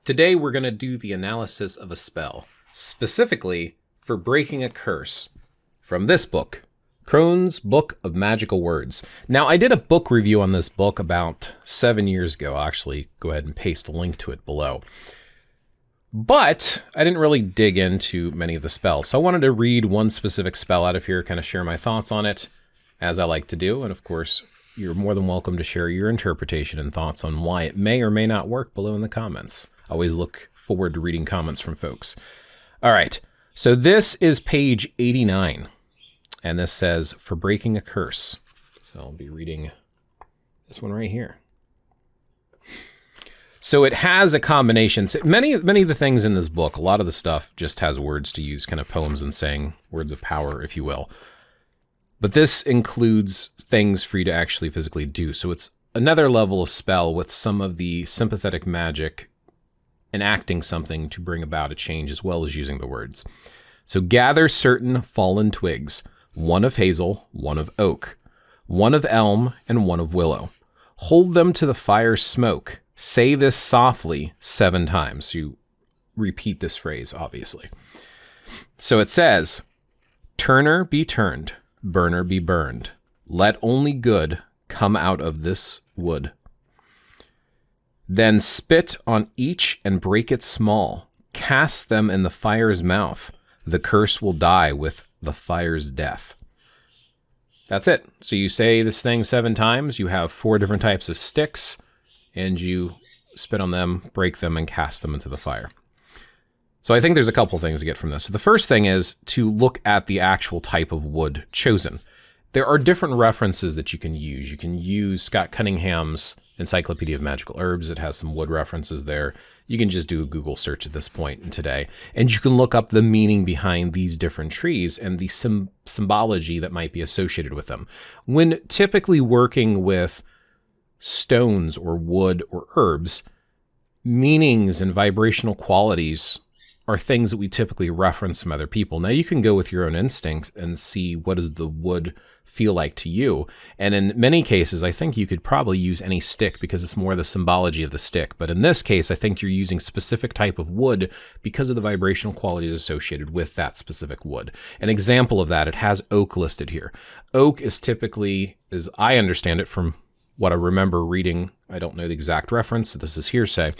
Today we're going to do the analysis of a spell, specifically for breaking a curse, from this book, Crone's Book of Magical Words. Now, I did a book review on this book about 7 years ago. I'll actually go ahead and paste a link to it below. But I didn't really dig into many of the spells, so I wanted to read one specific spell out of here, kind of share my thoughts on it, as I like to do. And of course, you're more than welcome to share your interpretation and thoughts on why it may or may not work below in the comments. I always look forward to reading comments from folks. All right, so this is page 89, and this says, for breaking a curse. So I'll be reading this one right here. So it has a combination. So many of the things in this book, a lot of the stuff just has words to use, kind of poems and saying, words of power, if you will. But this includes things for you to actually physically do. So it's another level of spell with some of the sympathetic magic enacting something to bring about a change, as well as using the words. So gather certain fallen twigs, one of hazel, one of oak, one of elm, and one of willow. Hold them to the fire's smoke. Say this softly 7 times. You repeat this phrase, obviously. So it says, turner be turned, burner be burned. Let only good come out of this wood. Then spit on each and break it small. Cast them in the fire's mouth. The curse will die with the fire's death. That's it. So you say this thing 7 times. You have 4 different types of sticks, and you spit on them, break them, and cast them into the fire. So I think there's a couple things to get from this. So the first thing is to look at the actual type of wood chosen. There are different references that you can use. You can use Scott Cunningham's Encyclopedia of Magical Herbs. It has some wood references there. You can just do a Google search at this point in today, and you can look up the meaning behind these different trees and the symbology that might be associated with them. When typically working with stones or wood or herbs, meanings and vibrational qualities are things that we typically reference from other people. Now you can go with your own instinct and see what does the wood feel like to you. And in many cases, I think you could probably use any stick because it's more the symbology of the stick. But in this case, I think you're using specific type of wood because of the vibrational qualities associated with that specific wood. An example of that, it has oak listed here. Oak is typically, as I understand it from what I remember reading, I don't know the exact reference, so this is hearsay,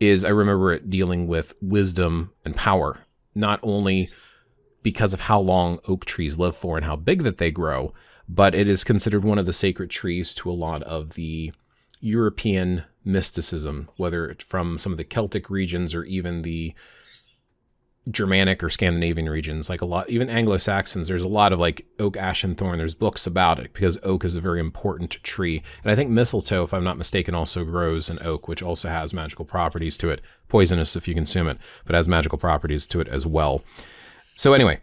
is I remember it dealing with wisdom and power, not only because of how long oak trees live for and how big that they grow, but it is considered one of the sacred trees to a lot of the European mysticism, whether it's from some of the Celtic regions or even the Germanic or Scandinavian regions, like a lot, even Anglo-Saxons, there's a lot of like oak, ash, and thorn. There's books about it because oak is a very important tree. And I think mistletoe, if I'm not mistaken, also grows in oak, which also has magical properties to it. Poisonous if you consume it, but has magical properties to it as well. So anyway,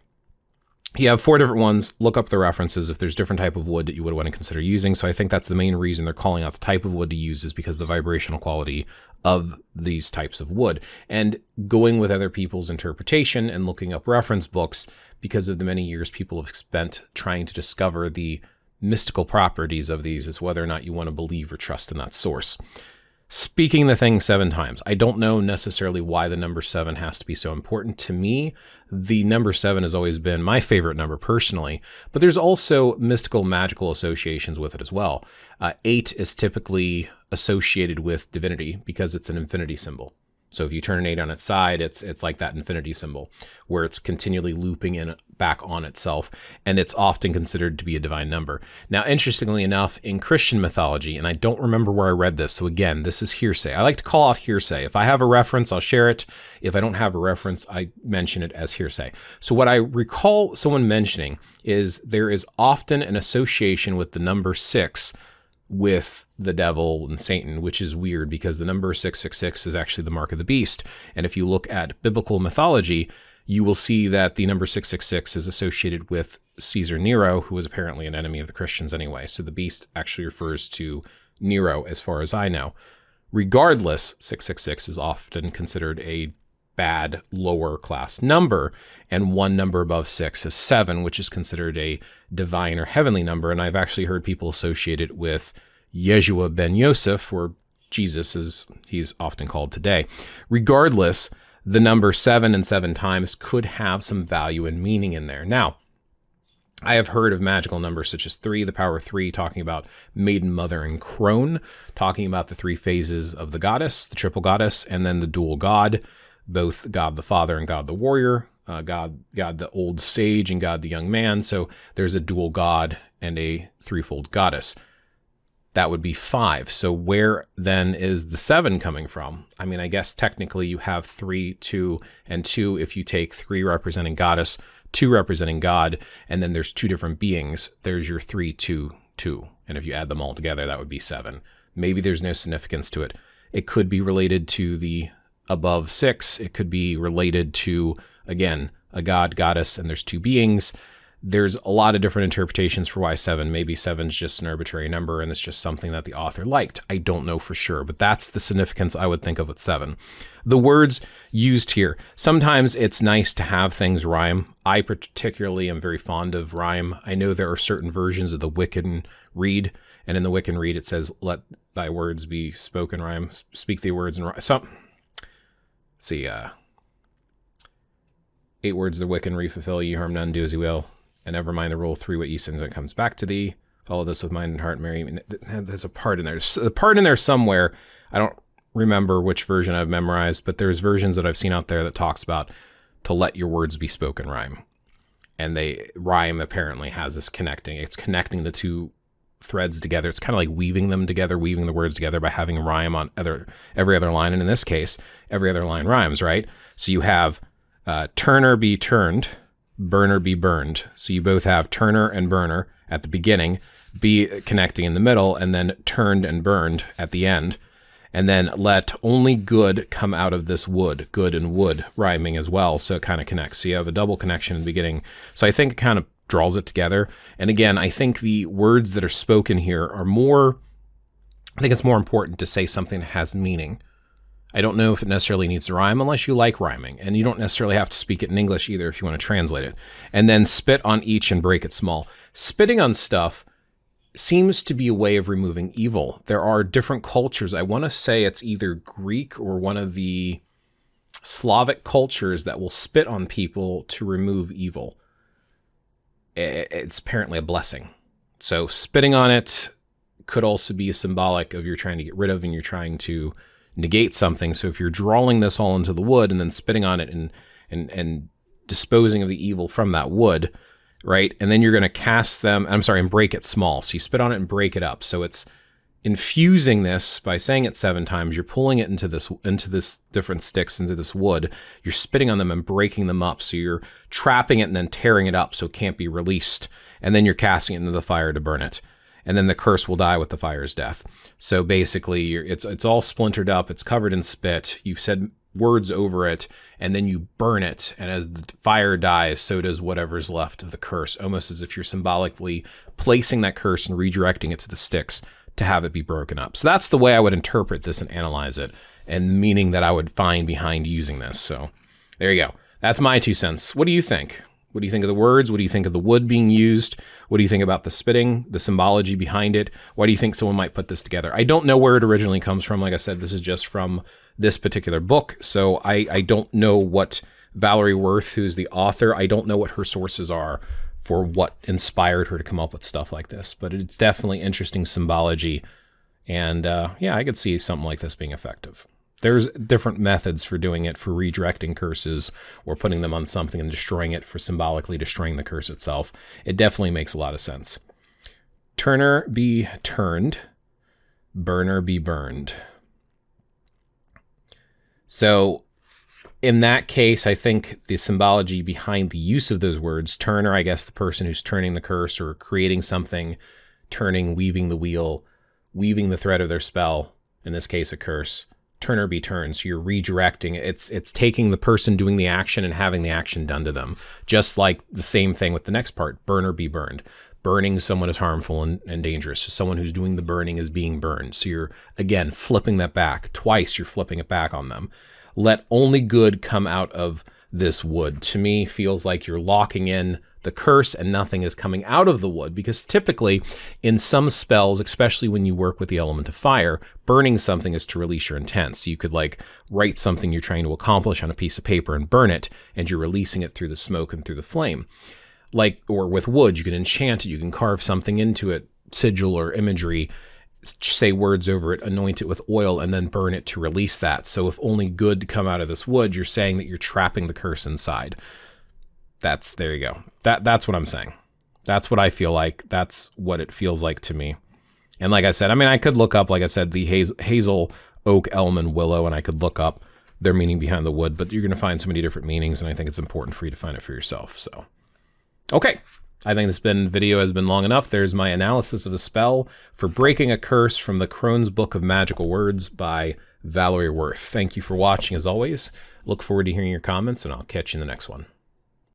you have 4 different ones. Look up the references if there's different type of wood that you would want to consider using. So I think that's the main reason they're calling out the type of wood to use, is because of the vibrational quality of these types of wood. And going with other people's interpretation and looking up reference books because of the many years people have spent trying to discover the mystical properties of these, is whether or not you want to believe or trust in that source. Speaking the thing 7 times. I don't know necessarily why the number 7 has to be so important. To me, the number 7 has always been my favorite number personally, but there's also mystical, magical associations with it as well. 8 is typically associated with divinity because it's an infinity symbol. So if you turn an 8 on its side, it's like that infinity symbol where it's continually looping in back on itself, and it's often considered to be a divine number. Now, interestingly enough, in Christian mythology, and I don't remember where I read this, so again, this is hearsay. I like to call out hearsay. If I have a reference, I'll share it. If I don't have a reference, I mention it as hearsay. So what I recall someone mentioning is there is often an association with the number 6 with the devil and Satan, which is weird because the number 666 is actually the mark of the beast. And if you look at biblical mythology, you will see that the number 666 is associated with Caesar Nero, who was apparently an enemy of the Christians anyway. So the beast actually refers to Nero, as far as I know. Regardless, 666 is often considered a bad lower class number, and one number above 6 is 7, which is considered a divine or heavenly number. And I've actually heard people associate it with Yeshua ben Yosef, or Jesus, as he's often called today. Regardless, the number 7 and 7 times could have some value and meaning in there. Now, I have heard of magical numbers such as 3, the power of 3, talking about Maiden, Mother, and Crone, talking about the 3 phases of the goddess, the triple goddess, and then the dual god, both God the Father and God the Warrior, God the old sage and God the young man. So there's a dual god and a threefold goddess. That would be 5. So where then is the 7 coming from? I mean, I guess technically you have 3, 2, and 2 if you take 3 representing goddess, 2 representing God, and then there's 2 different beings. There's your 3, 2, 2. And if you add them all together, that would be 7. Maybe there's no significance to it. It could be related to the above 6. It could be related to, again, a god, goddess, and there's 2 beings. There's a lot of different interpretations for why 7. Maybe 7 is just an arbitrary number and it's just something that the author liked. I don't know for sure, but that's the significance I would think of with 7. The words used here. Sometimes it's nice to have things rhyme. I particularly am very fond of rhyme. I know there are certain versions of the Wiccan Reed, and in the Wiccan Reed it says, let thy words be spoken rhyme, speak the words and rhyme. See, 8 words the Wiccan Reed fulfill, ye harm none, do as you will. And never mind the rule 3, what ye sins when it comes back to thee. Follow this with mind and heart, Mary. There's a part in there. There's a part in there somewhere. I don't remember which version I've memorized, but there's versions that I've seen out there that talks about to let your words be spoken rhyme. And rhyme apparently has this connecting. It's connecting the 2 threads together. It's kind of like weaving them together, weaving the words together by having rhyme on every other line. And in this case, every other line rhymes, right? So you have turner be turned, burner be burned. So you both have turner and burner at the beginning, be connecting in the middle, and then turned and burned at the end. And then let only good come out of this wood, good and wood rhyming as well. So it kind of connects. So you have a double connection in the beginning. So I think it kind of draws it together. And again, I think the words that are spoken here are I think it's more important to say something that has meaning. I don't know if it necessarily needs to rhyme unless you like rhyming, and you don't necessarily have to speak it in English either if you want to translate it. And then spit on each and break it small. Spitting on stuff seems to be a way of removing evil. There are different cultures. I want to say it's either Greek or one of the Slavic cultures that will spit on people to remove evil. It's apparently a blessing. So spitting on it could also be symbolic of you're trying to get rid of and you're trying to negate something. So if you're drawing this all into the wood and then spitting on it and disposing of the evil from that wood, right? And then you're going to cast them, and break it small. So you spit on it and break it up. So it's infusing this by saying it 7 times. You're pulling it into this different sticks, into this wood. You're spitting on them and breaking them up. So you're trapping it and then tearing it up so it can't be released. And then you're casting it into the fire to burn it. And then the curse will die with the fire's death. So basically, it's all splintered up. It's covered in spit. You've said words over it, and then you burn it. And as the fire dies, so does whatever's left of the curse, almost as if you're symbolically placing that curse and redirecting it to the sticks to have it be broken up. So that's the way I would interpret this and analyze it, and the meaning that I would find behind using this. So there you go. That's my 2 cents. What do you think? What do you think of the words? What do you think of the wood being used? What do you think about the spitting, the symbology behind it? Why do you think someone might put this together? I don't know where it originally comes from. Like I said, this is just from this particular book. So I don't know what Valerie Worth, who's the author, I don't know what her sources are for what inspired her to come up with stuff like this. But it's definitely interesting symbology. And yeah, I could see something like this being effective. There's different methods for doing it, for redirecting curses or putting them on something and destroying it, for symbolically destroying the curse itself. It definitely makes a lot of sense. Turner be turned, burner be burned. So in that case, I think the symbology behind the use of those words, turner, I guess the person who's turning the curse or creating something, turning, weaving the wheel, weaving the thread of their spell, in this case a curse. Turner be turned. So you're redirecting. It's taking the person doing the action and having the action done to them. Just like the same thing with the next part, burner be burned. Burning someone is harmful and dangerous. So someone who's doing the burning is being burned. So you're, again, flipping that back. Twice you're flipping it back on them. Let only good come out of this wood. To me, feels like you're locking in the curse and nothing is coming out of the wood, because typically in some spells, especially when you work with the element of fire, burning something is to release your intent. So you could like write something you're trying to accomplish on a piece of paper and burn it, and you're releasing it through the smoke and through the flame. Like, or with wood, you can enchant it, you can carve something into it, sigil or imagery, say words over it, anoint it with oil, and then burn it to release that. So if only good come out of this wood, you're saying that you're trapping the curse inside. There you go. That's what I'm saying. That's what I feel like. That's what it feels like to me. And like I said, I mean, I could look up, like I said, the hazel, oak, elm, and willow, and I could look up their meaning behind the wood, but you're going to find so many different meanings, and I think it's important for you to find it for yourself. So, okay. I think this video has been long enough. There's my analysis of a spell for breaking a curse from the Crone's Book of Magical Words by Valerie Worth. Thank you for watching as always. Look forward to hearing your comments, and I'll catch you in the next one.